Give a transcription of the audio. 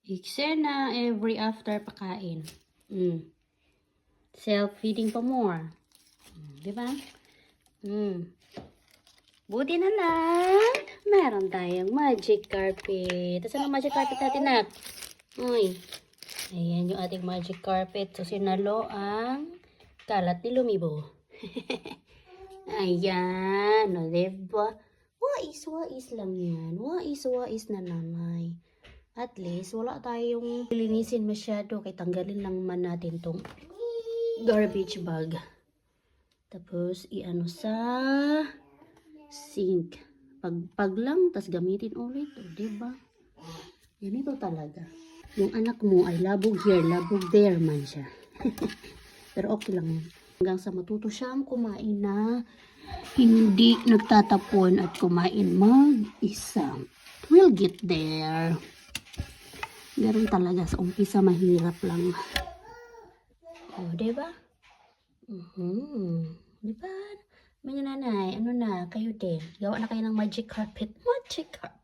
Eksena every after pakain. Self-feeding pa more. Diba? Buti na lang. Meron tayong magic carpet. Saan ang magic carpet natin, Nak? Uy. Ayan yung ating magic carpet. So, sinalo ang kalat ni Lumibo. Ayan. O, diba? Wais lang yan. Wais na nanay. At least, wala tayong linisin masyado. Kaya tanggalin lang man natin tong garbage bag. Tapos, i-ano sa sink. Pag lang, tas gamitin ulit. O, diba? Ganito talaga. Yung anak mo ay labog here, labog there man siya. Pero okay lang yan. Hanggang sa matuto siyang kumain na hindi nagtatapon at kumain mag-isa. We'll get there. Meron talaga sa umpisa mahirap lang. O, diba? Diba? Mga nanay, ano na, kayo din. Gawa na kayo ng magic carpet. Magic carpet.